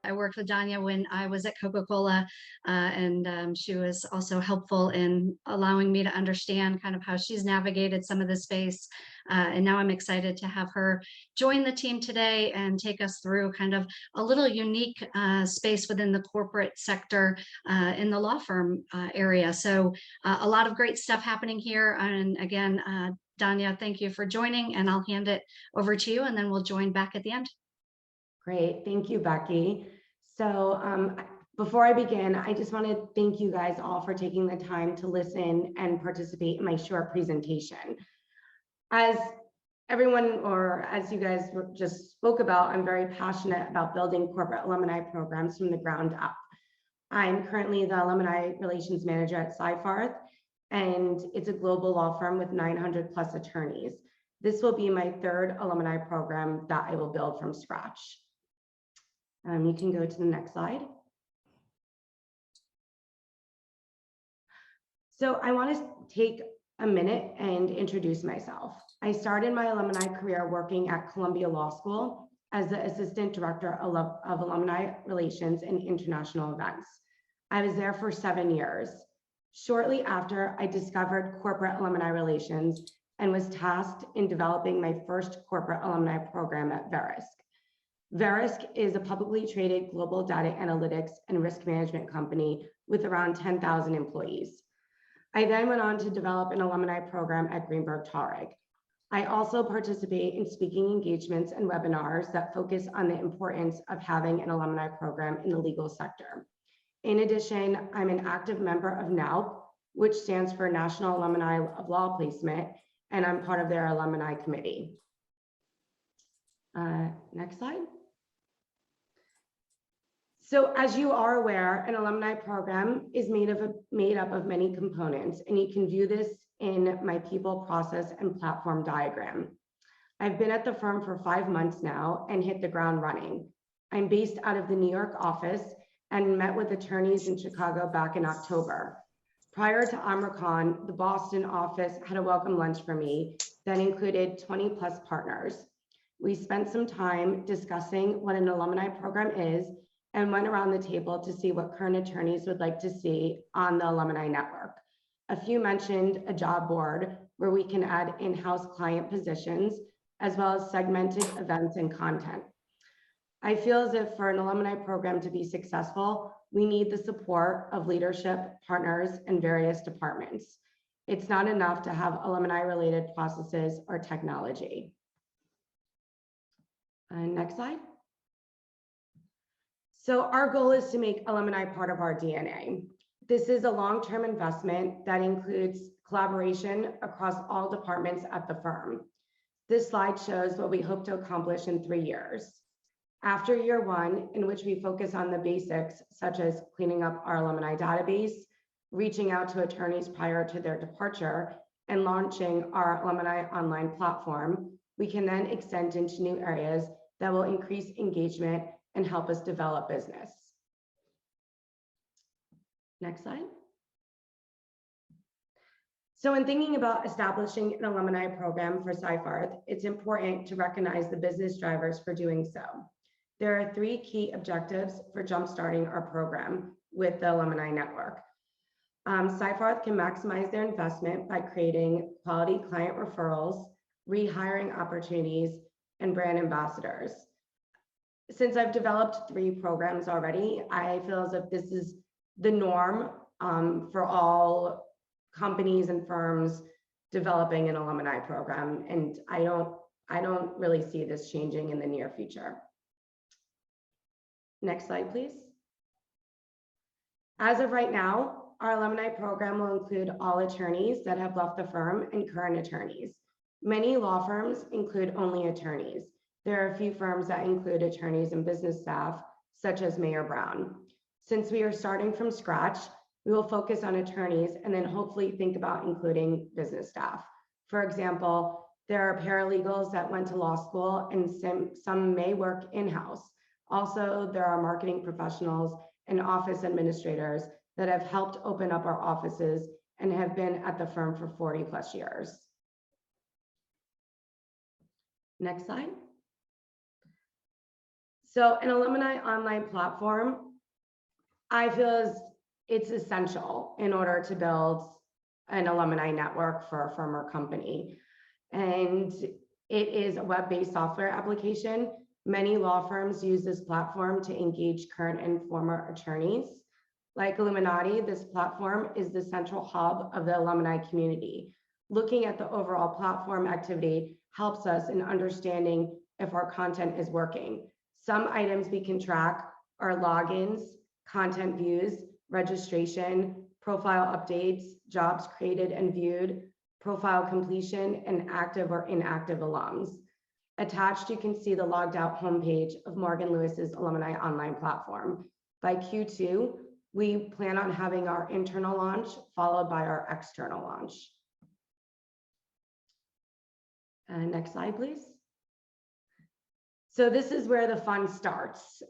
I worked with Danya when I was at Coca-Cola, and she was also helpful in allowing me to understand kind of how she's navigated some of the space. And now I'm excited to have her join the team today and take us through kind of a little unique space within the corporate sector in the law firm area. So a lot of great stuff happening here. And again, Danya, thank you for joining, and I'll hand it over to you, and then we'll join back at the end. Great, thank you, Becky. So before I begin, I just want to thank you guys all for taking the time to listen and participate in my short presentation. As everyone, or as you guys just spoke about, I'm very passionate about building corporate alumni programs from the ground up. I'm currently the Alumni Relations Manager at Seyfarth, and it's a global law firm with 900 plus attorneys. This will be my third alumni program that I will build from scratch. You can go to the next slide. So I want to take a minute and introduce myself. I started my alumni career working at Columbia Law School as the Assistant Director of Alumni Relations and International Events. I was there for 7 years. Shortly after, I discovered corporate alumni relations and was tasked in developing my first corporate alumni program at Verisk. Verisk is a publicly traded global data analytics and risk management company with around 10,000 employees. I then went on to develop an alumni program at Greenberg Traurig. I also participate in speaking engagements and webinars that focus on the importance of having an alumni program in the legal sector. In addition, I'm an active member of NALP, which stands for National Alumni of Law Placement, and I'm part of their alumni committee. Next slide. So as you are aware, an alumni program is made up of many components, and you can view this in my people, process, and platform diagram. I've been at the firm for 5 months now and hit the ground running. I'm based out of the New York office and met with attorneys in Chicago back in October. Prior to AmeriCon, the Boston office had a welcome lunch for me that included 20 plus partners. We spent some time discussing what an alumni program is and went around the table to see what current attorneys would like to see on the alumni network. A few mentioned a job board where we can add in-house client positions, as well as segmented events and content. I feel as if for an alumni program to be successful, we need the support of leadership, partners, and various departments. It's not enough to have alumni-related processes or technology. Next slide. So our goal is to make alumni part of our DNA. This is a long-term investment that includes collaboration across all departments at the firm. This slide shows what we hope to accomplish in 3 years. After year 1, in which we focus on the basics, such as cleaning up our alumni database, reaching out to attorneys prior to their departure, and launching our alumni online platform, we can then extend into new areas that will increase engagement and help us develop business. Next slide. So in thinking about establishing an alumni program for Seyfarth, it's important to recognize the business drivers for doing so. There are 3 key objectives for jumpstarting our program with the alumni network. Seyfarth can maximize their investment by creating quality client referrals, rehiring opportunities, and brand ambassadors. Since I've developed 3 programs already, I feel as if this is the norm for all companies and firms developing an alumni program, and I don't really see this changing in the near future. Next slide, please. As of right now, our alumni program will include all attorneys that have left the firm and current attorneys. Many law firms include only attorneys. There are a few firms that include attorneys and business staff, such as Mayer Brown. Since we are starting from scratch, we will focus on attorneys and then hopefully think about including business staff. For example, there are paralegals that went to law school and some may work in-house. Also, there are marketing professionals and office administrators that have helped open up our offices and have been at the firm for 40 plus years. Next slide. So an alumni online platform, I feel it's essential in order to build an alumni network for a firm or company. And it is a web-based software application. Many law firms use this platform to engage current and former attorneys. Like Illuminati, this platform is the central hub of the alumni community. Looking at the overall platform activity helps us in understanding if our content is working. Some items we can track are logins, content views, registration, profile updates, jobs created and viewed, profile completion, and active or inactive alums. Attached, you can see the logged out homepage of Morgan Lewis's Alumni online platform. By Q2, we plan on having our internal launch followed by our external launch. Next slide, please. So this is where the fun starts.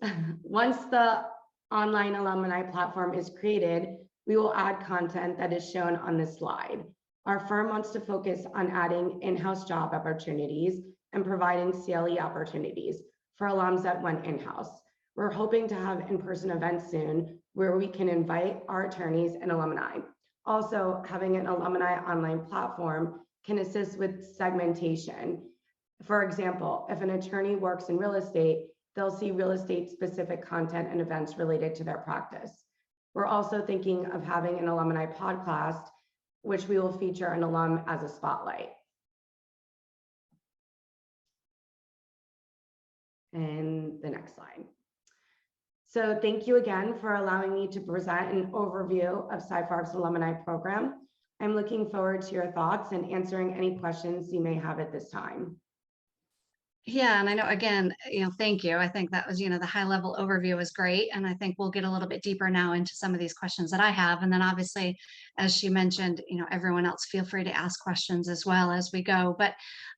Once the online alumni platform is created, we will add content that is shown on this slide. Our firm wants to focus on adding in-house job opportunities and providing CLE opportunities for alums that went in-house. We're hoping to have in-person events soon where we can invite our attorneys and alumni. Also, having an alumni online platform can assist with segmentation. For example, if an attorney works in real estate, they'll see real estate specific content and events related to their practice. We're also thinking of having an alumni podcast, which we will feature an alum as a spotlight. And the next slide. So thank you again for allowing me to present an overview of Seyfarth's alumni program. I'm looking forward to your thoughts and answering any questions you may have at this time. Yeah, and I know, again, thank you. I think that was, the high level overview was great. And I think we'll get a little bit deeper now into some of these questions that I have. And then obviously, as she mentioned, everyone else feel free to ask questions as well as we go. But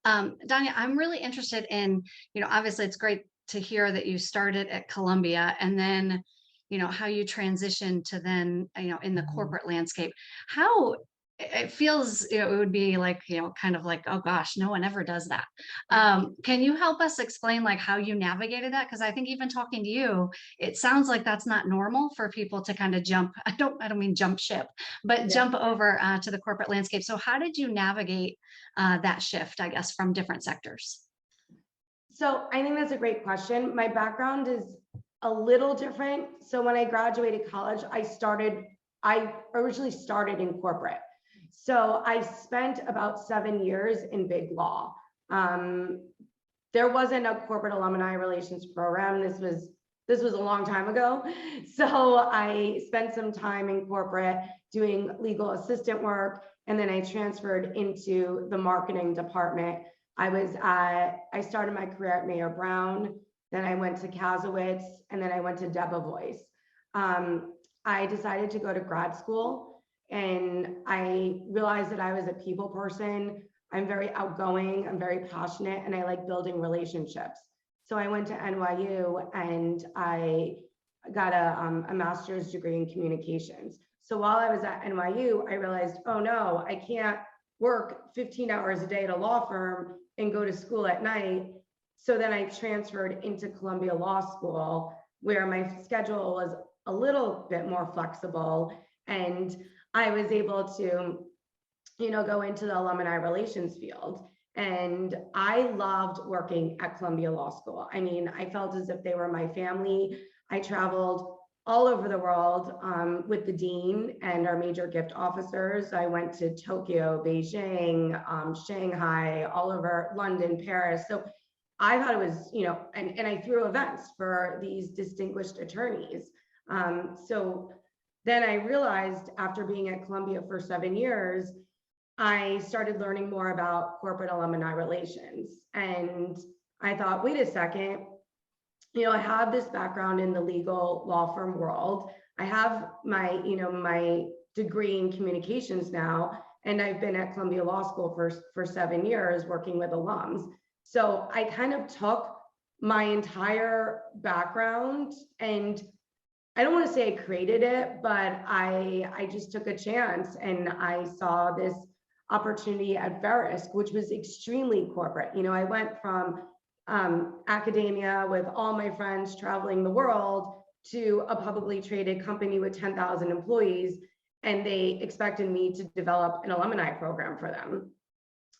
Danya, I'm really interested in, obviously it's great to hear that you started at Columbia and then, how you transitioned to then, in the corporate landscape. How it feels, it would be like, kind of like, oh gosh, no one ever does that. Can you help us explain like how you navigated that? Because I think even talking to you, it sounds like that's not normal for people to kind of jump. I don't mean jump ship, but jump over to the corporate landscape. So how did you navigate that shift, I guess, from different sectors? So I think that's a great question. My background is a little different. So when I graduated college, I originally started in corporate. So I spent about 7 years in big law. There wasn't a corporate alumni relations program. This was a long time ago. So I spent some time in corporate doing legal assistant work, and then I transferred into the marketing department. I started my career at Mayor Brown, then I went to Kasowitz, and then I went to Debevoise. I decided to go to grad school. And I realized that I was a people person. I'm very outgoing, I'm very passionate, and I like building relationships. So I went to NYU and I got a master's degree in communications. So while I was at NYU, I realized, oh no, I can't work 15 hours a day at a law firm and go to school at night. So then I transferred into Columbia Law School, where my schedule was a little bit more flexible. And I was able to, go into the alumni relations field. And I loved working at Columbia Law School. I mean, I felt as if they were my family. I traveled all over the world with the dean and our major gift officers. I went to Tokyo, Beijing, Shanghai, all over London, Paris. So I thought it was, and I threw events for these distinguished attorneys. So then I realized after being at Columbia for 7 years, I started learning more about corporate alumni relations. And I thought, wait a second, I have this background in the legal law firm world. I have my, my degree in communications now, and I've been at Columbia Law School for 7 years working with alums. So I kind of took my entire background and I don't want to say I created it, but I just took a chance and I saw this opportunity at Verisk, which was extremely corporate. I went from academia with all my friends traveling the world to a publicly traded company with 10,000 employees, and they expected me to develop an alumni program for them.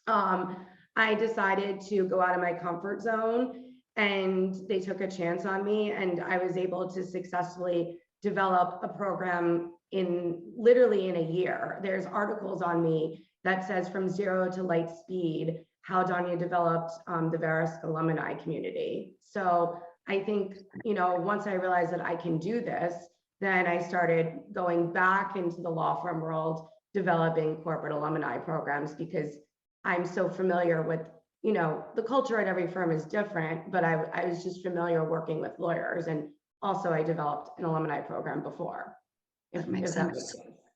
I decided to go out of my comfort zone, and they took a chance on me, and I was able to successfully develop a program literally in a year. There's articles on me that says from zero to light speed, how Danya developed the Verisk alumni community. So I think, once I realized that I can do this, then I started going back into the law firm world, developing corporate alumni programs, because I'm so familiar with, the culture at every firm is different, but I was just familiar working with lawyers, and also I developed an alumni program before. That makes sense.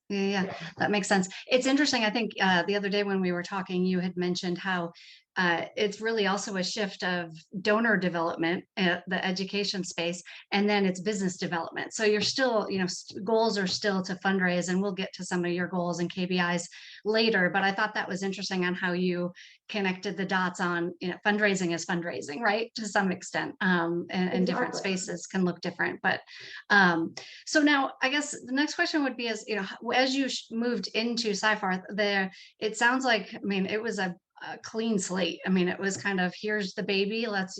Yeah, that makes sense. It's interesting. I think the other day when we were talking, you had mentioned how it's really also a shift of donor development, the education space, and then it's business development. So you're still, goals are still to fundraise, and we'll get to some of your goals and KPIs later. But I thought that was interesting on how you connected the dots on, fundraising is fundraising, right? To some extent, and different spaces can look different. But so now I guess the next question would be is, as you moved into Seyfarth there, it sounds like, it was a clean slate. It was kind of, here's the baby, let's,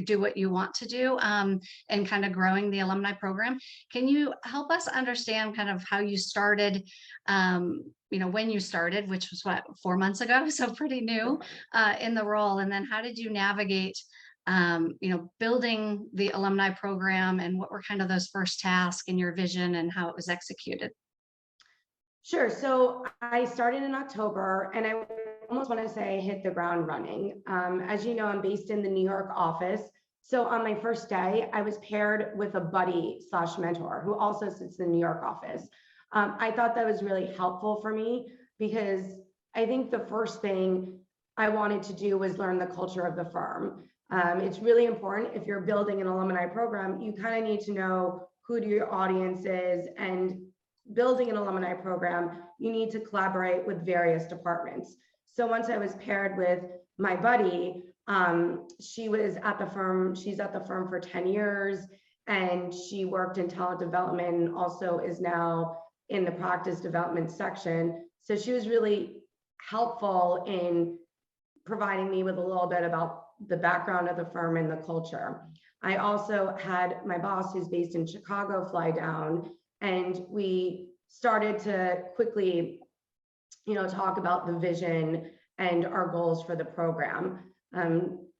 do what you want to do, and kind of growing the alumni program. Can you help us understand kind of how you started, when you started, which was 4 months ago, so pretty new in the role, and then how did you navigate building the alumni program, and what were kind of those first tasks in your vision and how it was executed? Sure. So I started in October, and I almost want to say I hit the ground running. As you know, I'm based in the New York office. So on my first day, I was paired with a buddy / mentor who also sits in the New York office. I thought that was really helpful for me, because I think the first thing I wanted to do was learn the culture of the firm. It's really important if you're building an alumni program, you kind of need to know who your audience is, and building an alumni program, you need to collaborate with various departments. So once I was paired with my buddy, she was at the firm, she's at the firm for 10 years, and she worked in talent development and also is now in the practice development section. So she was really helpful in providing me with a little bit about the background of the firm and the culture. I also had my boss, who's based in Chicago, fly down, and we started to quickly, talk about the vision and our goals for the program.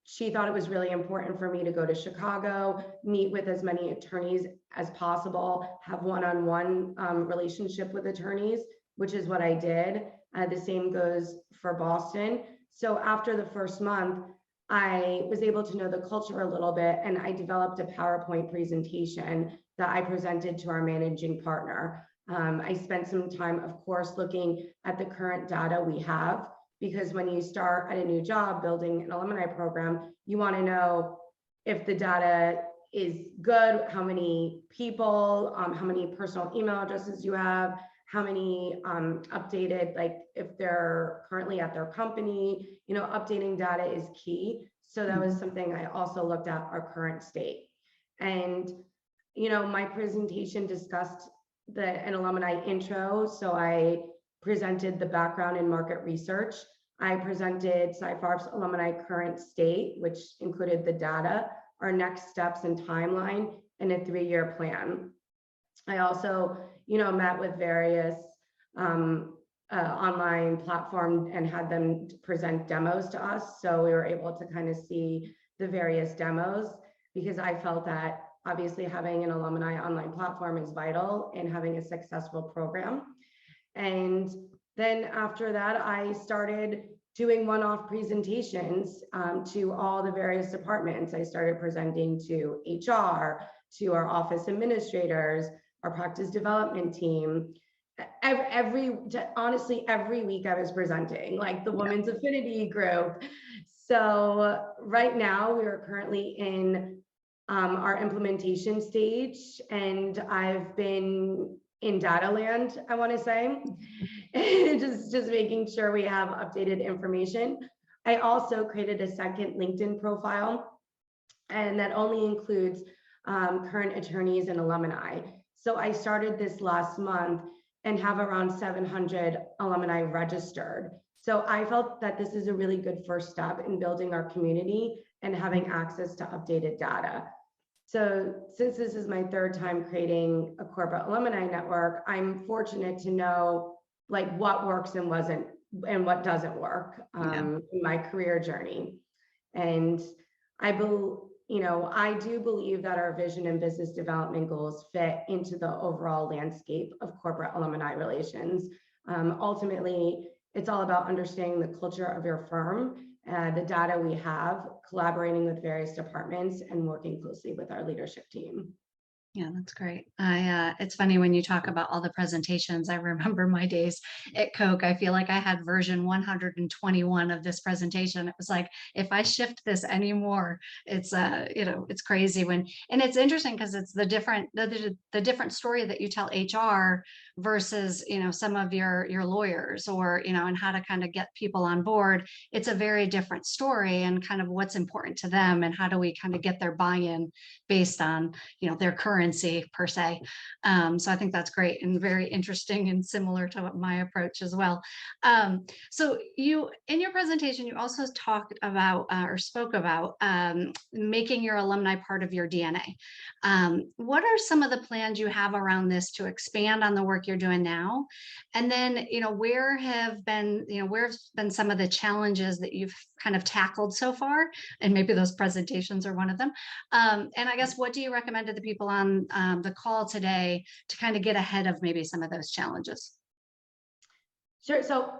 She thought it was really important for me to go to Chicago, meet with as many attorneys as possible, have one-on-one relationship with attorneys, which is what I did. The same goes for Boston. So after the first month, I was able to know the culture a little bit, and I developed a PowerPoint presentation that I presented to our managing partner. I spent some time, of course, looking at the current data we have, because when you start at a new job building an alumni program, you want to know if the data is good, how many people, how many personal email addresses you have, how many updated, like if they're currently at their company, updating data is key. So that was something I also looked at, our current state. And, my presentation discussed an alumni intro. So I presented the background in market research. I presented Seyfarth's alumni current state, which included the data, our next steps and timeline, and a 3-year plan. I also, met with various online platform and had them present demos to us. So we were able to kind of see the various demos, because I felt that obviously having an alumni online platform is vital in having a successful program. And then after that, I started doing one-off presentations to all the various departments. I started presenting to HR, to our office administrators, our practice development team. Honestly, every week I was presenting, like the Women's Affinity group. So right now we are currently in our implementation stage, and I've been in data land, I want to say, just making sure we have updated information. I also created a second LinkedIn profile and that only includes current attorneys and alumni. So I started this last month and have around 700 alumni registered. So I felt that this is a really good first step in building our community and having access to updated data. So since this is my third time creating a corporate alumni network, I'm fortunate to know like what works and what doesn't work in my career journey. And I do believe that our vision and business development goals fit into the overall landscape of corporate alumni relations. Ultimately, it's all about understanding the culture of your firm, the data we have, collaborating with various departments, and working closely with our leadership team. Yeah, that's great. It's funny when you talk about all the presentations. I remember my days at Coke. I feel like I had version 121 of this presentation. It was like, if I shift this anymore, it's it's crazy and it's interesting because it's the different story that you tell HR versus, some of your lawyers or, and how to kind of get people on board. It's a very different story and kind of what's important to them and how do we kind of get their buy-in based on, their currency per se. So I think that's great and very interesting and similar to my approach as well. So you, in your presentation, you also talked about or spoke about making your alumni part of your DNA. What are some of the plans you have around this to expand on the work you're doing now? And then, where have been some of the challenges that you've kind of tackled so far? And maybe those presentations are one of them. And I guess, what do you recommend to the people on the call today to kind of get ahead of maybe some of those challenges? Sure. So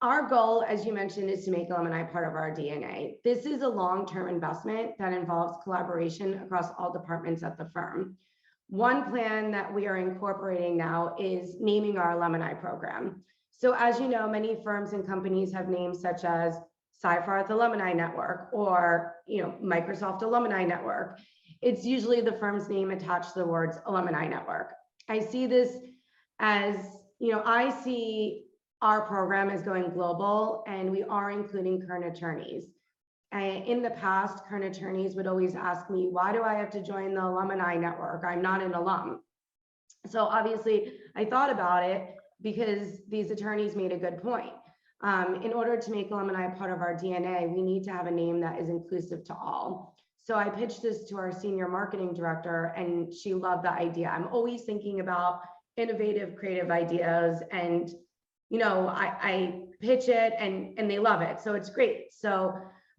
our goal, as you mentioned, is to make alumni part of our DNA. This is a long-term investment that involves collaboration across all departments at the firm. One plan that we are incorporating now is naming our alumni program. So as you know, many firms and companies have names such as Seyfarth Alumni Network or Microsoft Alumni Network. It's usually the firm's name attached to the words Alumni Network. I see this as, I see our program as going global, and we are including current attorneys. In the past, current attorneys would always ask me, why do I have to join the Alumni Network? I'm not an alum. So obviously I thought about it because these attorneys made a good point. In order to make alumni part of our DNA, we need to have a name that is inclusive to all. So I pitched this to our senior marketing director and she loved the idea. I'm always thinking about innovative, creative ideas and, I pitch it and they love it. So it's great. So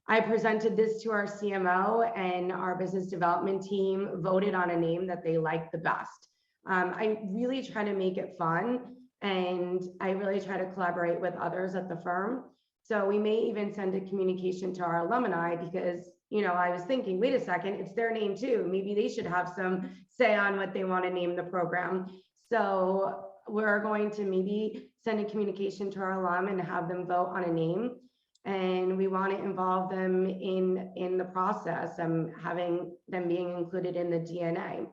I presented this to our CMO and our business development team voted on a name that they liked the best. I really try to make it fun and I really try to collaborate with others at the firm. So we may even send a communication to our alumni because I was thinking, wait a second, it's their name too. Maybe they should have some say on what they want to name the program. So we're going to maybe send a communication to our alum and have them vote on a name. And we want to involve them in the process and having them being included in the DNA.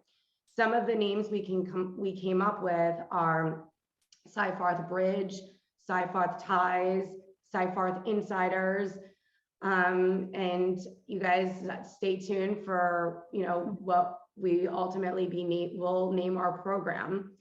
Some of the names we came up with are Seyfarth Bridge, Seyfarth Ties, Seyfarth Insiders. And you guys stay tuned for what we ultimately will name our program.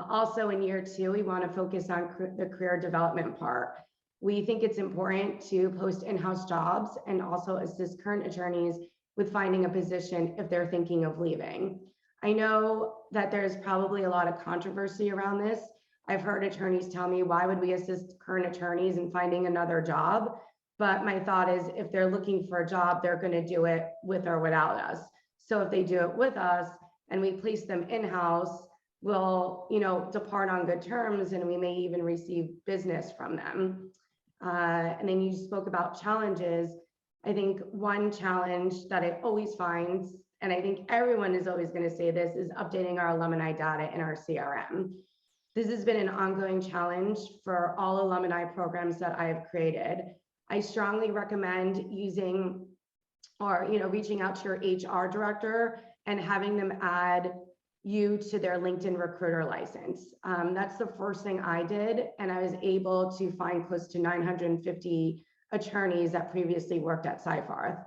Also in year 2, we want to focus on the career development part. We think it's important to post in-house jobs and also assist current attorneys with finding a position if they're thinking of leaving. I know that there's probably a lot of controversy around this. I've heard attorneys tell me, why would we assist current attorneys in finding another job? But my thought is if they're looking for a job, they're going to do it with or without us. So if they do it with us and we place them in-house, we'll, depart on good terms and we may even receive business from them. And then you spoke about challenges. I think one challenge that I always find, and I think everyone is always going to say this, is updating our alumni data in our CRM. This has been an ongoing challenge for all alumni programs that I have created. I strongly recommend using or reaching out to your HR director and having them add you to their LinkedIn recruiter license. That's the first thing I did, and I was able to find close to 950 attorneys that previously worked at Seyfarth.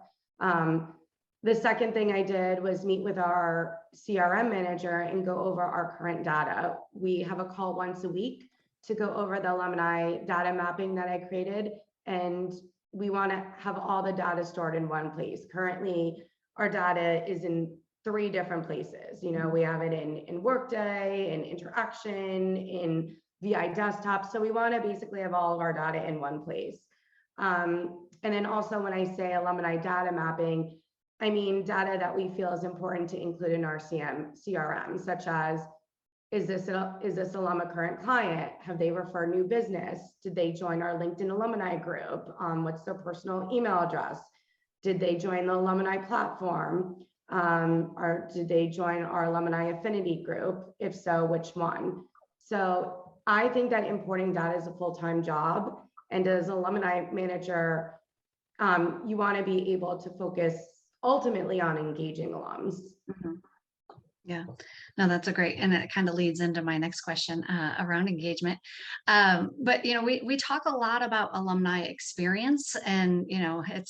The second thing I did was meet with our CRM manager and go over our current data. We have a call once a week to go over the alumni data mapping that I created, and we want to have all the data stored in one place. Currently, our data is in 3 different places. You know, we have it in Workday, in Interaction, in VI Desktop. So we want to basically have all of our data in one place. And then also when I say alumni data mapping, I mean data that we feel is important to include in our CRM, such as, is this alum a current client? Have they referred new business? Did they join our LinkedIn alumni group? What's their personal email address? Did they join the alumni platform? Or did they join our alumni affinity group? If so, which one? So I think that importing data is a full-time job. And as alumni manager, you want to be able to focus ultimately on engaging alums. Mm-hmm. Yeah, no, that's a great, and it kind of leads into my next question around engagement. But you know, we talk a lot about alumni experience, and you know, it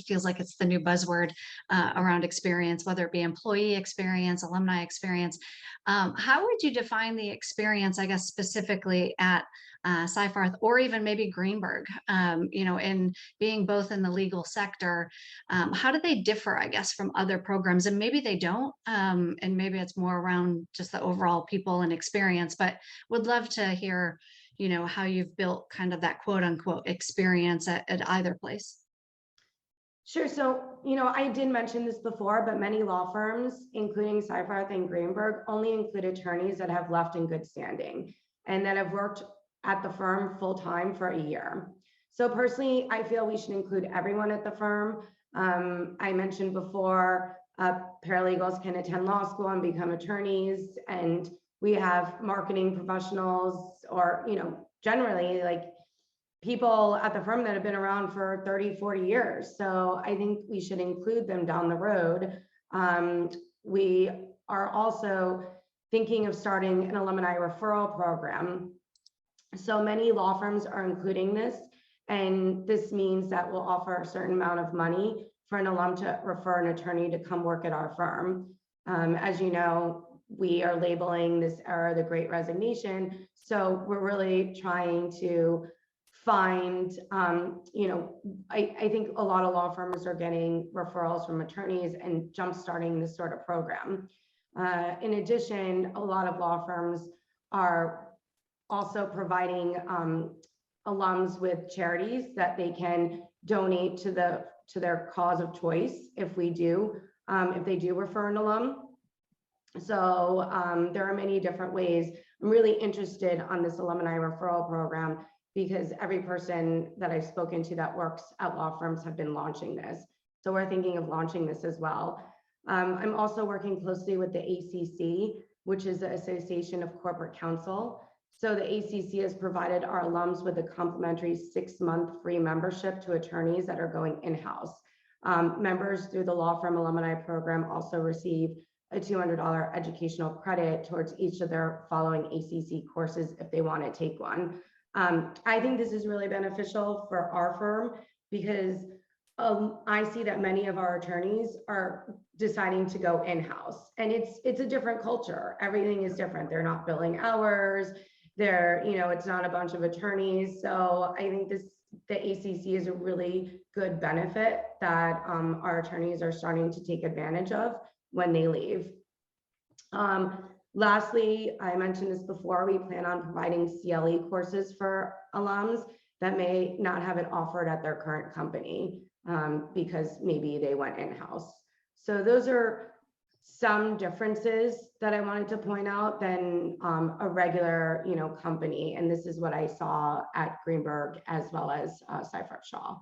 feels like it's the new buzzword around experience, whether it be employee experience, alumni experience. How would you define the experience, I guess, specifically at Seyfarth or even maybe Greenberg? You know, in being both in the legal sector, how do they differ, I guess, from other programs? And maybe they don't, and maybe it's more around just the overall people and experience, but would love to hear, you know, how you've built kind of that quote unquote experience at either place. Sure. So, you know, I did mention this before, but many law firms, including Seyfarth and Greenberg, only include attorneys that have left in good standing and that have worked at the firm full time for a year. So personally, I feel we should include everyone at the firm. I mentioned before, paralegals can attend law school and become attorneys, and we have marketing professionals, or, you know, generally like people at the firm that have been around for 30, 40 years. So I think we should include them down the road. We are also thinking of starting an alumni referral program. So many law firms are including this, and this means that we'll offer a certain amount of money for an alum to refer an attorney to come work at our firm. As you know, we are labeling this era the Great Resignation. So we're really trying to find, you know, I think a lot of law firms are getting referrals from attorneys and jumpstarting this sort of program. In addition, a lot of law firms are also providing alums with charities that they can donate to their cause of choice if they do refer an alum. So there are many different ways. I'm really interested on this alumni referral program because every person that I've spoken to that works at law firms have been launching this. So we're thinking of launching this as well. I'm also working closely with the ACC, which is the Association of Corporate Counsel. So the ACC has provided our alums with a complimentary 6-month free membership to attorneys that are going in-house. Members through the law firm alumni program also receive a $200 educational credit towards each of their following ACC courses if they want to take one. I think this is really beneficial for our firm because I see that many of our attorneys are deciding to go in-house, and it's a different culture. Everything is different. They're not billing hours. You know, it's not a bunch of attorneys. So I think the ACC is a really good benefit that our attorneys are starting to take advantage of when they leave. Lastly, I mentioned this before, we plan on providing CLE courses for alums that may not have it offered at their current company because maybe they went in-house. So those are some differences that I wanted to point out than a regular, you know, company. And this is what I saw at Greenberg as well as Seyfarth Shaw.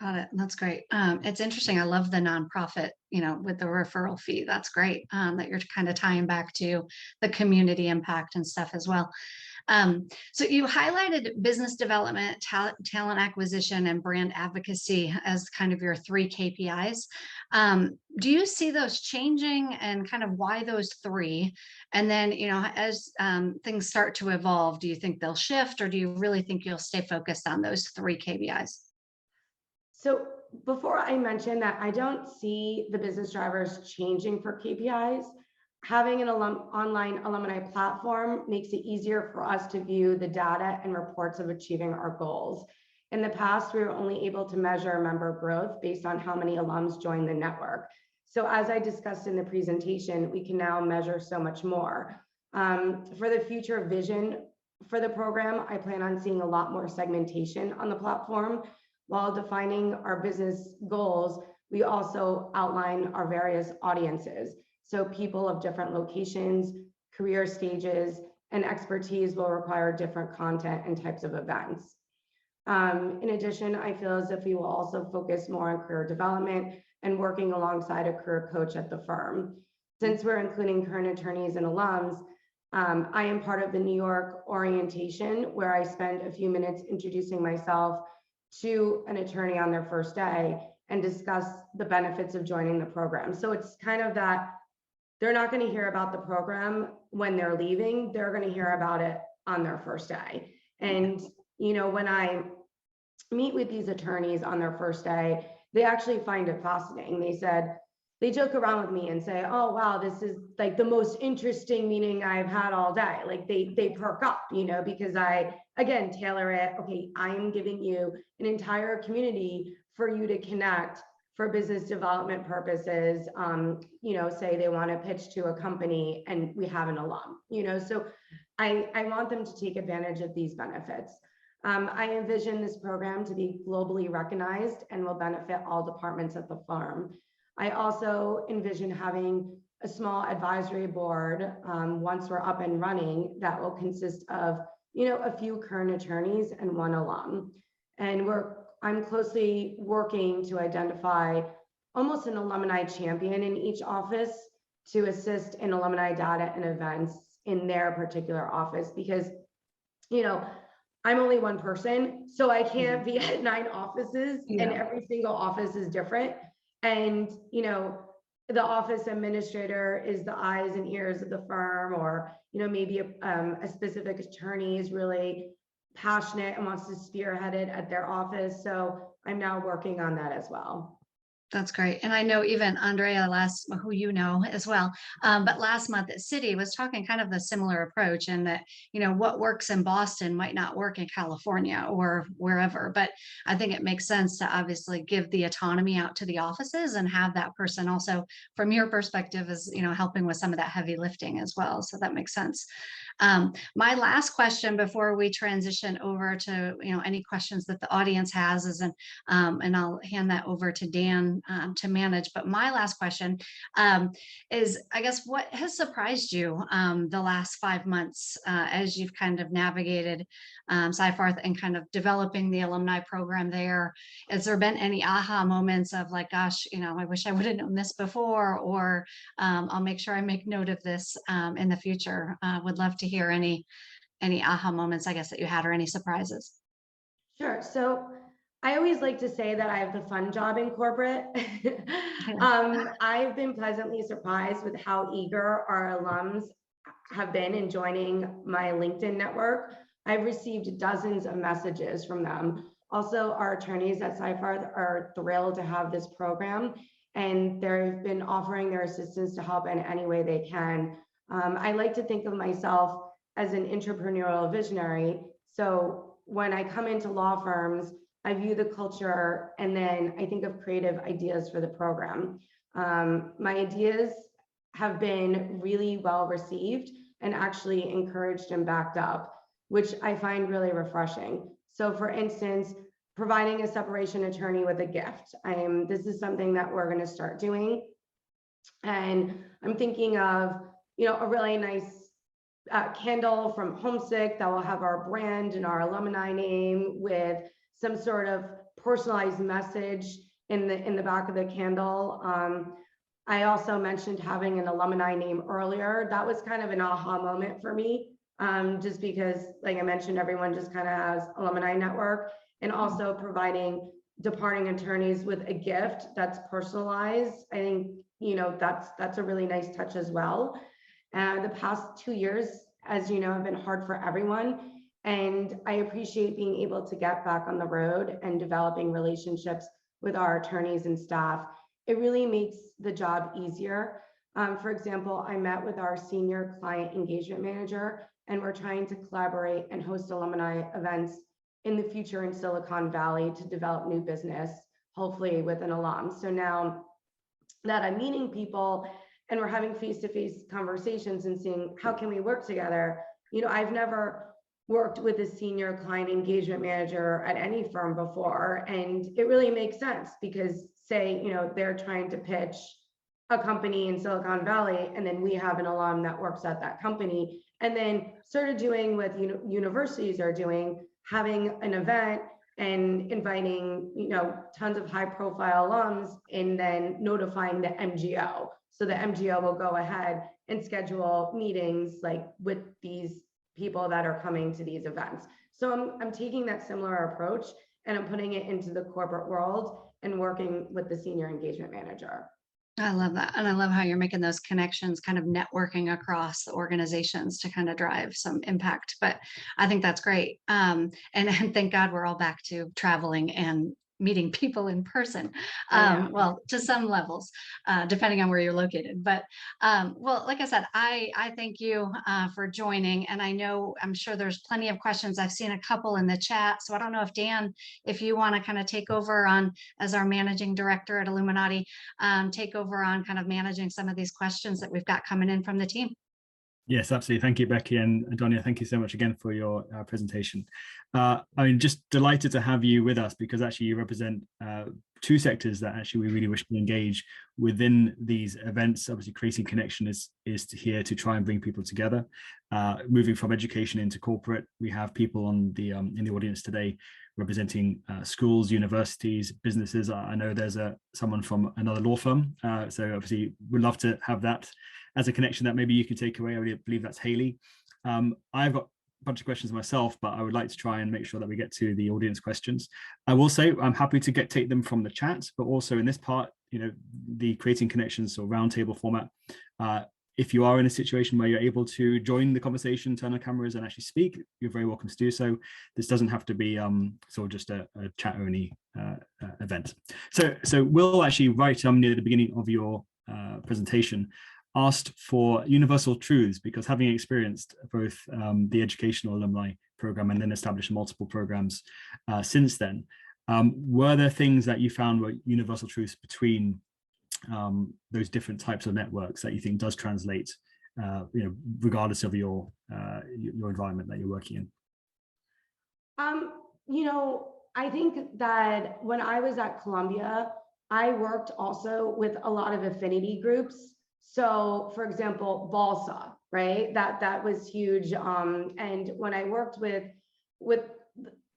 Got it. That's great. It's interesting. I love the nonprofit, you know, with the referral fee. That's great that you're kind of tying back to the community impact and stuff as well. So you highlighted business development, talent acquisition, and brand advocacy as kind of your 3 KPIs. Do you see those changing, and kind of why those 3? And then, you know, as things start to evolve, do you think they'll shift, or do you really think you'll stay focused on those 3 KPIs? So before I mention that I don't see the business drivers changing for KPIs, having an online alumni platform makes it easier for us to view the data and reports of achieving our goals. In the past, we were only able to measure member growth based on how many alums joined the network. So as I discussed in the presentation, we can now measure so much more. For the future vision for the program, I plan on seeing a lot more segmentation on the platform. While defining our business goals, we also outline our various audiences. So people of different locations, career stages, and expertise will require different content and types of events. In addition, I feel as if we will also focus more on career development and working alongside a career coach at the firm. Since we're including current attorneys and alums, I am part of the New York orientation, where I spend a few minutes introducing myself to an attorney on their first day and discuss the benefits of joining the program. So it's kind of that they're not going to hear about the program when they're leaving, they're going to hear about it on their first day. And, you know, when I meet with these attorneys on their first day, they actually find it fascinating. They joke around with me and say, oh, wow, this is like the most interesting meeting I've had all day. Like they perk up, you know, because I, again, tailor it. Okay, I am giving you an entire community for you to connect for business development purposes. You know, say they want to pitch to a company and we have an alum, you know, so I want them to take advantage of these benefits. I envision this program to be globally recognized and will benefit all departments at the firm. I also envision having a small advisory board once we're up and running that will consist of, you know, a few current attorneys and one alum. And I'm closely working to identify almost an alumni champion in each office to assist in alumni data and events in their particular office, because, you know, I'm only one person, so I can't be at 9 offices, and every single office is different. And, you know, the office administrator is the eyes and ears of the firm, or, you know, maybe a specific attorney is really passionate and wants to spearhead it at their office. So I'm now working on that as well. That's great. And I know even Andrea who you know as well, but last month at City was talking kind of a similar approach, and that, you know, what works in Boston might not work in California or wherever. But I think it makes sense to obviously give the autonomy out to the offices and have that person also, from your perspective, is, you know, helping with some of that heavy lifting as well. So that makes sense. My last question before we transition over to, you know, any questions that the audience has is, and I'll hand that over to Dan to manage. But my last question is, I guess, what has surprised you the last 5 months as you've kind of navigated Seyfarth and kind of developing the alumni program there? Has there been any aha moments of like, gosh, you know, I wish I would have known this before, or I'll make sure I make note of this in the future? Would love to hear any aha moments, I guess, that you had, or any surprises. Sure. So I always like to say that I have the fun job in corporate. I've been pleasantly surprised with how eager our alums have been in joining my LinkedIn network. I've received dozens of messages from them. Also, our attorneys at Seyfarth are thrilled to have this program, and they've been offering their assistance to help in any way they can. I like to think of myself as an entrepreneurial visionary. So when I come into law firms, I view the culture, and then I think of creative ideas for the program. My ideas have been really well received and actually encouraged and backed up, which I find really refreshing. So for instance, providing a separation attorney with a gift. This is something that we're going to start doing. And I'm thinking of, you know, a really nice candle from Homesick that will have our brand and our alumni name with some sort of personalized message in the back of the candle. I also mentioned having an alumni name earlier. That was kind of an aha moment for me, just because, like I mentioned, everyone just kind of has alumni network, and also providing departing attorneys with a gift that's personalized. I think, you know, that's a really nice touch as well. The past 2 years, as you know, have been hard for everyone. And I appreciate being able to get back on the road and developing relationships with our attorneys and staff. It really makes the job easier. For example, I met with our senior client engagement manager, and we're trying to collaborate and host alumni events in the future in Silicon Valley to develop new business, hopefully with an alum. So now that I'm meeting people and we're having face-to-face conversations and seeing how can we work together, I've never worked with a senior client engagement manager at any firm before, and it really makes sense because say, they're trying to pitch a company in Silicon Valley, and then we have an alum that works at that company, and then sort of doing what universities are doing, having an event and inviting, tons of high profile alums, and then notifying the MGO. So the MGO will go ahead and schedule meetings like with these people that are coming to these events. So I'm taking that similar approach and I'm putting it into the corporate world and working with the senior engagement manager. I love that. And I love how you're making those connections, kind of networking across the organizations to kind of drive some impact. But I think that's great. And thank God we're all back to traveling and meeting people in person. Well, to some levels, depending on where you're located. But well, like I said, I thank you for joining. And I'm sure there's plenty of questions. I've seen a couple in the chat. So I don't know if Dan, if you want to kind of take over on as our managing director at Illuminati, take over on kind of managing some of these questions that we've got coming in from the team. Yes, absolutely. Thank you, Becky, and Danya. Thank you so much again for your presentation. Just delighted to have you with us because actually you represent two sectors that actually we really wish to engage within these events. Obviously, creating connection is here to try and bring people together. Moving from education into corporate, we have people on the in the audience today representing schools, universities, businesses. I know there's someone from another law firm, so obviously we'd love to have that as a connection that maybe you can take away. I believe that's Haley. I've got a bunch of questions myself, but I would like to try and make sure that we get to the audience questions. I will say I'm happy to take them from the chat, but also in this part, the creating connections or roundtable format. If you are in a situation where you're able to join the conversation, turn on cameras and actually speak, you're very welcome to do so. This doesn't have to be sort of just a chat only event. So we'll actually right near the beginning of your presentation asked for universal truths, because having experienced both the educational alumni program and then established multiple programs since then, were there things that you found were universal truths between those different types of networks that you think does translate, regardless of your environment that you're working in? I think that when I was at Columbia, I worked also with a lot of affinity groups. So for example, Balsa, right? That was huge. And when I worked with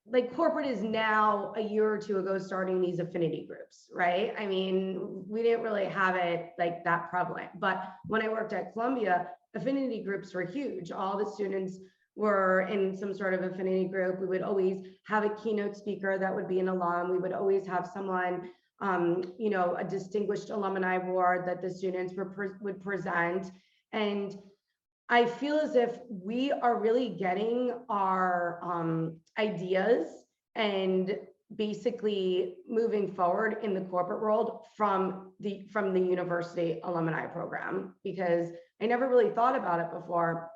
like corporate is now a year or two ago starting these affinity groups, right? I mean, we didn't really have it like that prevalent, but when I worked at Columbia, affinity groups were huge. All the students were in some sort of affinity group. We would always have a keynote speaker that would be an alum. We would always have someone, a distinguished alumni award that the students would present. And I feel as if we are really getting our ideas and basically moving forward in the corporate world from the university alumni program, because I never really thought about it before,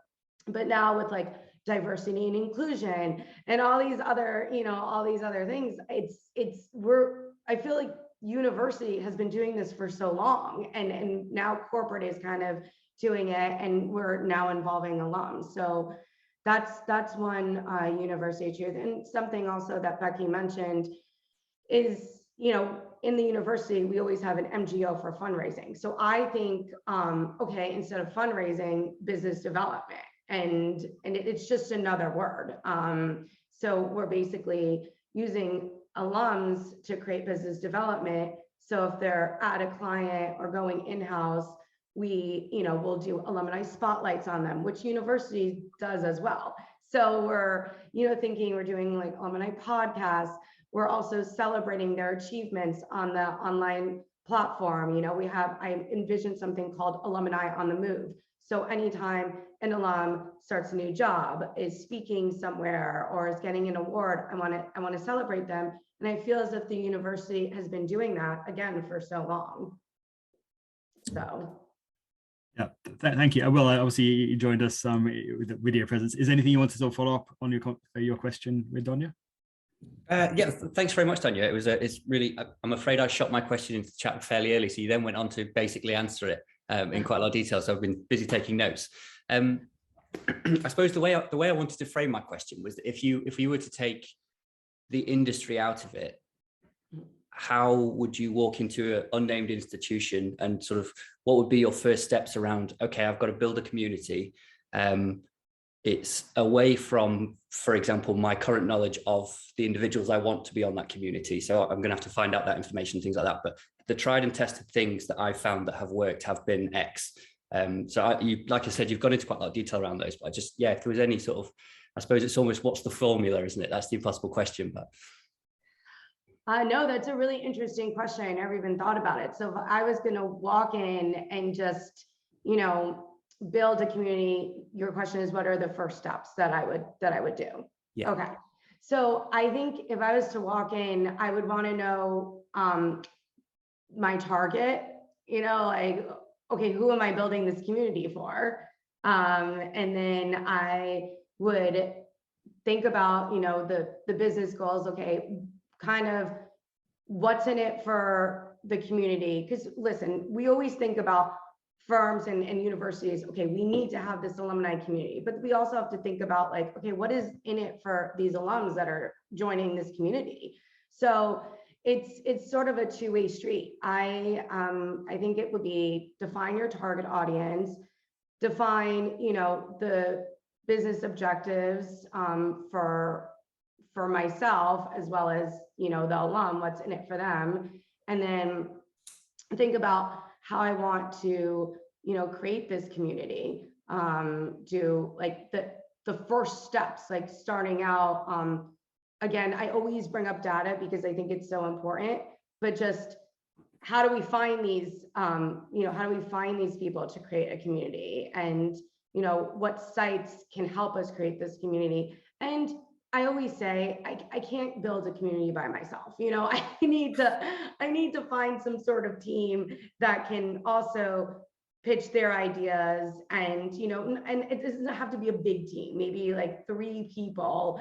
but now with like diversity and inclusion and all these other things, I feel like university has been doing this for so long, and now corporate is kind of doing it, and we're now involving alums. So that's one university truth. And something also that Becky mentioned is, in the university, we always have an MGO for fundraising. So I think, okay, instead of fundraising, business development, and it's just another word. So we're basically using alums to create business development. So if they're at a client or going in-house, we'll do alumni spotlights on them, which university does as well. So we're, thinking we're doing like alumni podcasts. We're also celebrating their achievements on the online platform. I envision something called Alumni on the Move. So anytime an alum starts a new job, is speaking somewhere, or is getting an award, I want to celebrate them And I feel as if the university has been doing that again for so long. So. Yeah, thank you. Well, obviously you joined us with the video presence. Is there anything you want to sort of follow up on your question with Danya? Yeah, thanks very much, Danya. It's really, I'm afraid I shot my question into the chat fairly early, so you then went on to basically answer it in quite a lot of detail. So I've been busy taking notes. I suppose the way I wanted to frame my question was that if you were to take the industry out of it, how would you walk into an unnamed institution and sort of what would be your first steps around, okay, I've got to build a community. It's away from, for example, my current knowledge of the individuals I want to be on that community. So I'm going to have to find out that information, things like that. But the tried and tested things that I've found that have worked have been X. So like I said, you've gone into quite a lot of detail around those, but if there was any sort of, I suppose it's almost what's the formula, isn't it? That's the impossible question, but. No, that's a really interesting question. I never even thought about it. So if I was going to walk in and just, build a community, your question is, what are the first steps that I would do? Yeah. Okay. So I think if I was to walk in, I would want to know my target, like, okay, who am I building this community for? And then I would think about, the business goals. Okay, kind of what's in it for the community? Because listen, we always think about firms and universities, okay, we need to have this alumni community, but we also have to think about like, okay, what is in it for these alums that are joining this community? So it's sort of a two-way street. I think it would be define your target audience, define, the business objectives for myself, as well as, the alum, what's in it for them. And then think about how I want to, create this community, do like the first steps, like starting out. Again, I always bring up data because I think it's so important, but just how do we find these, how do we find these people to create a community, and, what sites can help us create this community? And I always say, I can't build a community by myself. I need to find some sort of team that can also pitch their ideas, and, and it doesn't have to be a big team, maybe like 3 people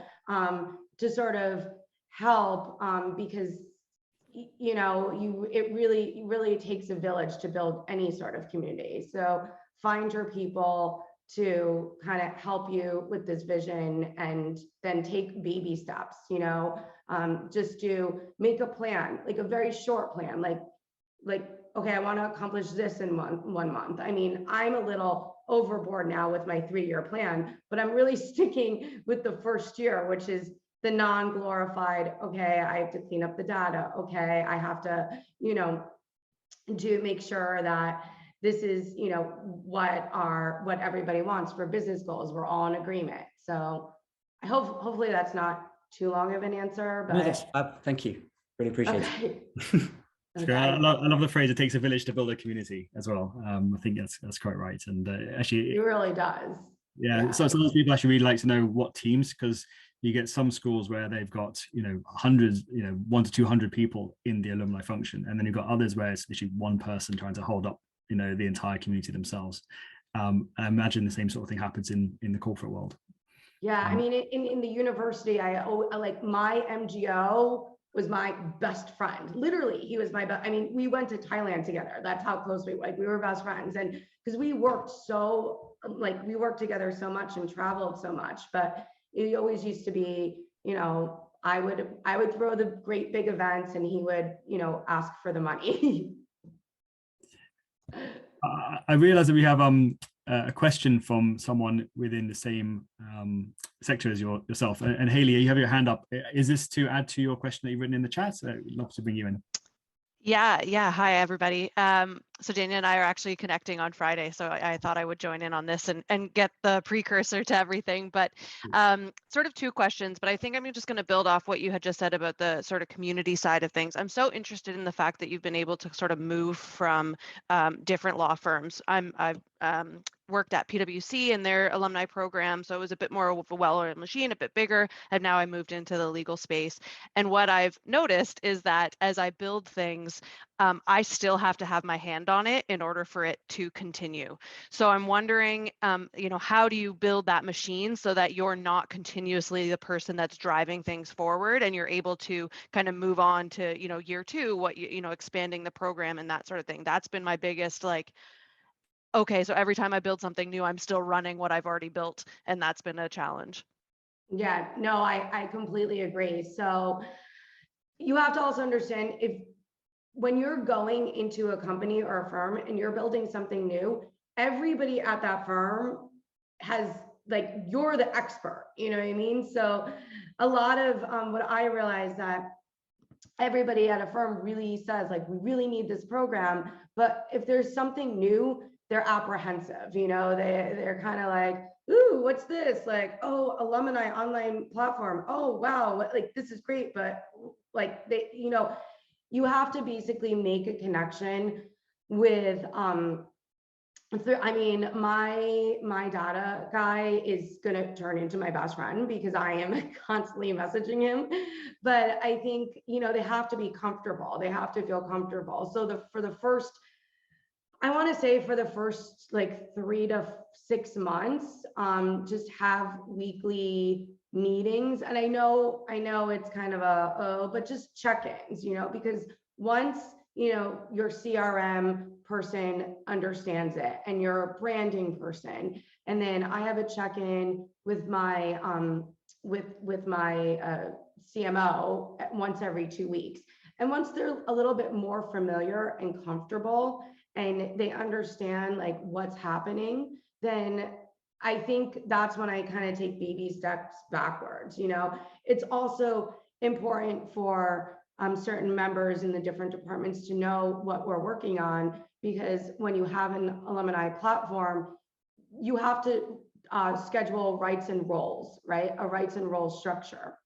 to sort of help, because, it really takes a village to build any sort of community. So find your people to kind of help you with this vision, and then take baby steps, just to make a plan, like a very short plan, like, okay, I want to accomplish this in one month. I mean, I'm a little overboard now with my 3-year plan, but I'm really sticking with the first year, which is the non-glorified, okay, I have to clean up the data. Okay, I have to, do make sure that this is, what everybody wants for business goals. We're all in agreement. So I hopefully that's not too long of an answer, but. No, that's fab. Thank you. Really appreciate it. Okay. I love the phrase, it takes a village to build a community as well. I think that's quite right. And actually, it really does. Yeah. So some people actually really like to know what teams, because you get some schools where they've got, hundreds, 100 to 200 people in the alumni function. And then you've got others where it's literally one person trying to hold up, the entire community themselves. I imagine the same sort of thing happens in the corporate world. Yeah. I mean, in the university, I like my MGO was my best friend. Literally, he was my best. I mean, we went to Thailand together. That's how close we were best friends. And because we worked together so much and traveled so much, but it always used to be, I would throw the great big events and he would, ask for the money. I realize that we have a question from someone within the same sector as yourself. And Hayley, you have your hand up. Is this to add to your question that you've written in the chat? We'd love to bring you in. Yeah. Hi, everybody. So Danya and I are actually connecting on Friday, so I thought I would join in on this and get the precursor to everything. But sort of 2 questions, but I think I'm just going to build off what you had just said about the sort of community side of things. I'm so interested in the fact that you've been able to sort of move from different law firms. I've worked at PwC in their alumni program, so it was a bit more of a well-oiled machine, a bit bigger, and now I moved into the legal space. And what I've noticed is that as I build things, I still have to have my hand on it in order for it to continue. So I'm wondering, how do you build that machine so that you're not continuously the person that's driving things forward, and you're able to kind of move on to, year two, expanding the program and that sort of thing. That's been my biggest, like, okay, so every time I build something new, I'm still running what I've already built, and that's been a challenge. Yeah, no, I completely agree. So you have to also understand, when you're going into a company or a firm and you're building something new, everybody at that firm has, like, you're the expert, you know what I mean? So a lot of what I realized, that everybody at a firm really says, like, we really need this program, but if there's something new, they're apprehensive, they're kind of like, ooh, what's this? Like, oh, alumni online platform. Oh, wow, like, this is great, but like, you have to basically make a connection with, my data guy is going to turn into my best friend because I am constantly messaging him. But I think, they have to be comfortable. They have to feel comfortable. So for the first like 3 to 6 months, just have weekly meetings. And I know it's kind of but just check-ins, because once, your CRM person understands it and your branding person, and then I have a check-in with my CMO once every 2 weeks. And once they're a little bit more familiar and comfortable and they understand, like, what's happening, then I think that's when I kind of take baby steps backwards. It's also important for certain members in the different departments to know what we're working on, because when you have an alumni platform, you have to schedule rights and roles, right? A rights and roles structure.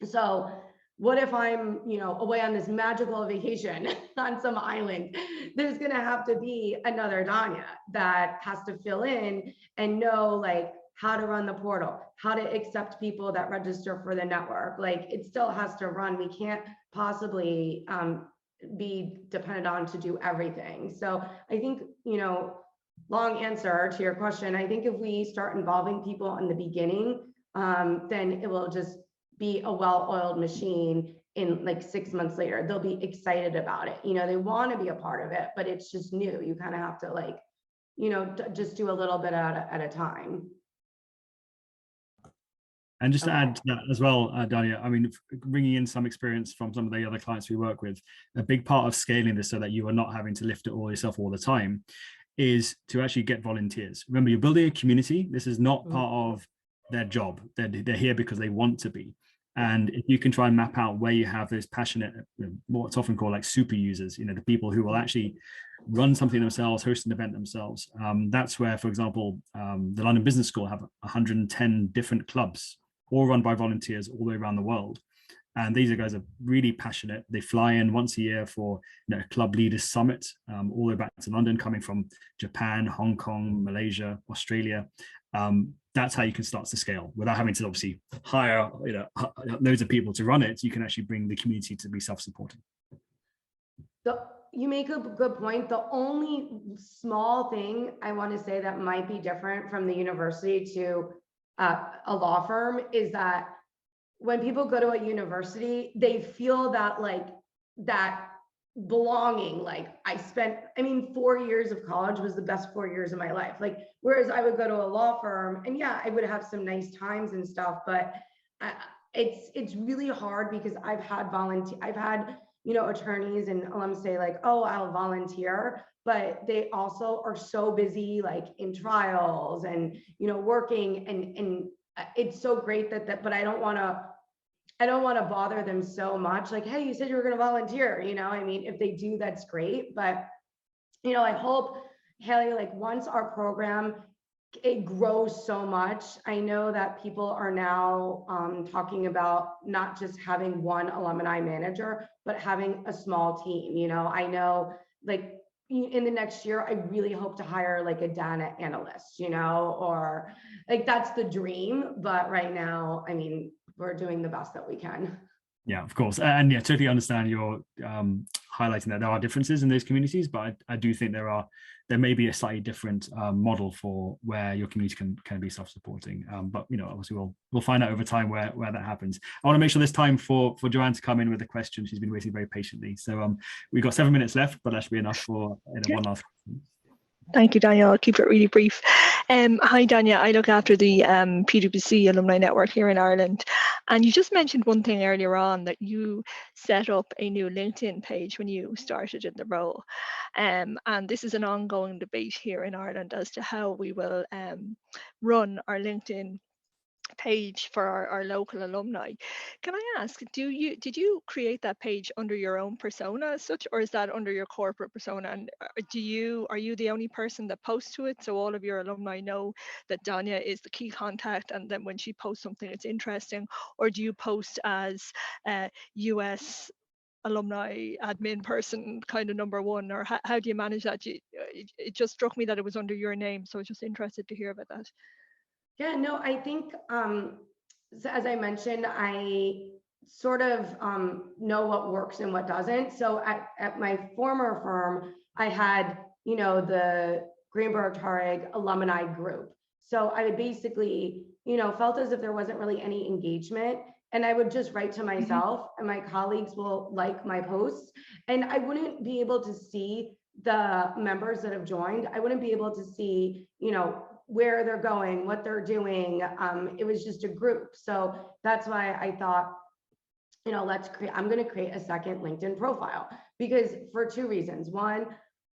So what if I'm, away on this magical vacation on some island? There's going to have to be another Danya that has to fill in and know, like, how to run the portal, how to accept people that register for the network. Like, it still has to run. We can't possibly be dependent on to do everything. So I think, long answer to your question, I think if we start involving people in the beginning, then it will just be a well-oiled machine. In like 6 months later, they'll be excited about it. They want to be a part of it, but it's just new. You kind of have to, like, just do a little bit at a time. And just to add to that as well, Danya, I mean, bringing in some experience from some of the other clients we work with, a big part of scaling this so that you are not having to lift it all yourself all the time is to actually get volunteers. Remember, you're building a community. This is not part of their job. They're here because they want to be. And if you can try and map out where you have those passionate, what's often called like super users, the people who will actually run something themselves, host an event themselves. That's where, for example, the London Business School have 110 different clubs, all run by volunteers all the way around the world. And these guys are really passionate. They fly in once a year for a club leaders summit, all the way back to London, coming from Japan, Hong Kong, Malaysia, Australia. That's how you can start to scale without having to obviously hire loads of people to run it. You can actually bring the community to be self-supporting. You make a good point. The only small thing I want to say that might be different from the university to a law firm is that when people go to a university, they feel that, like, that belonging. Like, 4 years of college was the best 4 years of my life. Like, whereas I would go to a law firm and yeah, I would have some nice times and stuff, but it's really hard because I've had attorneys and alums say, like, oh, I'll volunteer, but they also are so busy, like, in trials and, working, and it's so great but I don't want to bother them so much. Like, hey, you said you were going to volunteer, if they do, that's great. But, I hope, Haley, like, once our program, it grows so much. I know that people are now talking about not just having one alumni manager, but having a small team. I know, like, in the next year, I really hope to hire like a data analyst, you know, or like that's the dream. But right now, I mean, we're doing the best that we can. Yeah, of course. And yeah, totally understand your highlighting that there are differences in those communities, but I do think there may be a slightly different model for where your community can be self-supporting. But you know, obviously we'll find out over time where that happens. I want to make sure there's time for Joanne to come in with a question. She's been waiting very patiently. So we've got 7 minutes left, but that should be enough for one last question. Thank you, Danya. I'll keep it really brief. Hi, Danya. I look after the PwC alumni network here in Ireland. And you just mentioned one thing earlier on, that you set up a new LinkedIn page when you started in the role. And this is an ongoing debate here in Ireland as to how we will run our LinkedIn page for our local alumni. Can I ask, did you create that page under your own persona as such, or is that under your corporate persona? And are you the only person that posts to it, so all of your alumni know that Danya is the key contact, and then when she posts something it's interesting? Or do you post as US alumni admin person kind of number one, or how do you manage that? It just struck me that it was under your name, so I was just interested to hear about that. Yeah, no, I think, so as I mentioned, I sort of know what works and what doesn't. So at my former firm, I had, you know, the Greenberg Traurig alumni group. So I would basically, you know, felt as if there wasn't really any engagement, and I would just write to myself, and my colleagues will like my posts, and I wouldn't be able to see the members that have joined. I wouldn't be able to see, you know, where they're going, what they're doing. It was just a group. So that's why I thought, you know, I'm going to create a second LinkedIn profile, because for two reasons. One,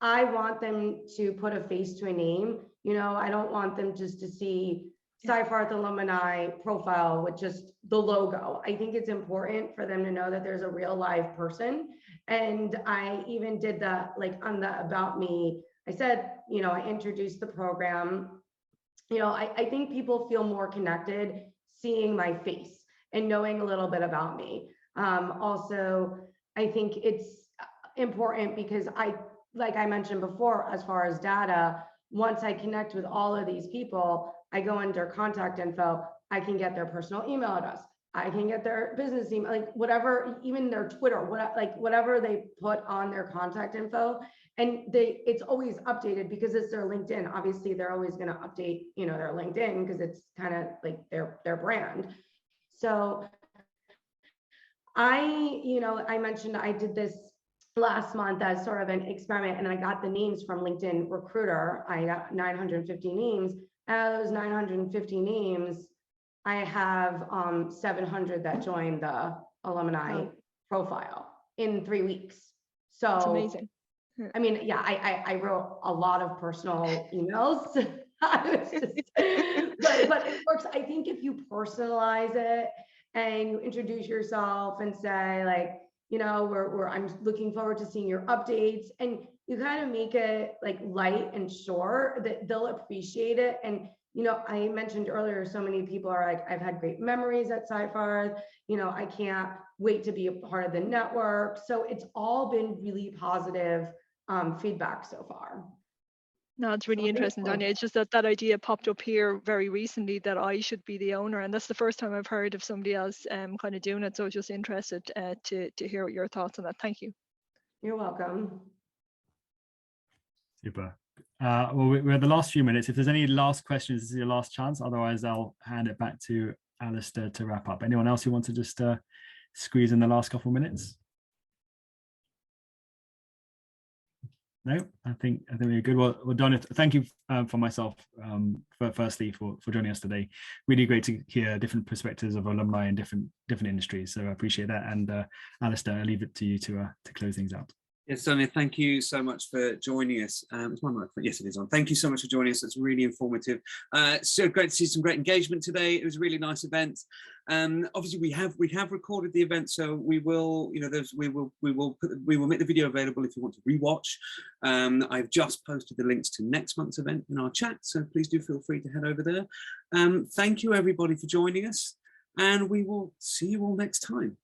I want them to put a face to a name. You know, I don't want them just to see Seyfarth alumni profile with just the logo. I think it's important for them to know that there's a real live person. And I even did that, like on the About Me, I said, you know, I introduced the program. You know, I think people feel more connected seeing my face and knowing a little bit about me. Also, I think it's important because like I mentioned before, as far as data, once I connect with all of these people, I go under contact info, I can get their personal email address, I can get their business email, like whatever, even their Twitter, whatever they put on their contact info. And it's always updated because it's their LinkedIn. Obviously, they're always going to update, you know, their LinkedIn because it's kind of like their brand. So I mentioned I did this last month as sort of an experiment, and I got the names from LinkedIn Recruiter. I got 950 names. Out of those 950 names, I have 700 that joined the alumni profile in 3 weeks. So that's amazing. I mean, yeah, I wrote a lot of personal emails. But it works. I think if you personalize it and you introduce yourself and say, like, you know, I'm looking forward to seeing your updates, and you kind of make it like light and short, that they'll appreciate it. And you know, I mentioned earlier, so many people are like, I've had great memories at Seyfarth. You know, I can't wait to be a part of the network. So it's all been really positive feedback so far. No, it's really interesting, Danya. It's just that idea popped up here very recently that I should be the owner, and that's the first time I've heard of somebody else kind of doing it. So I was just interested to hear your thoughts on that. Thank you. You're welcome. Super. Well, we're at the last few minutes. If there's any last questions, this is your last chance. Otherwise, I'll hand it back to Alistair to wrap up. Anyone else who wants to just squeeze in the last couple of minutes? No, I think we're good. Well, Danya, thank you for myself, firstly for joining us today. Really great to hear different perspectives of alumni in different industries. So I appreciate that. And Alistair, I'll leave it to you to close things out. Yes, Danya, thank you so much for joining us. Is my mic? Yes, it is on. Thank you so much for joining us. It's really informative. So great to see some great engagement today. It was a really nice event. Obviously, we have recorded the event, so we will, you know, we will make the video available if you want to rewatch. I've just posted the links to next month's event in our chat, so please do feel free to head over there. Thank you, everybody, for joining us, and we will see you all next time.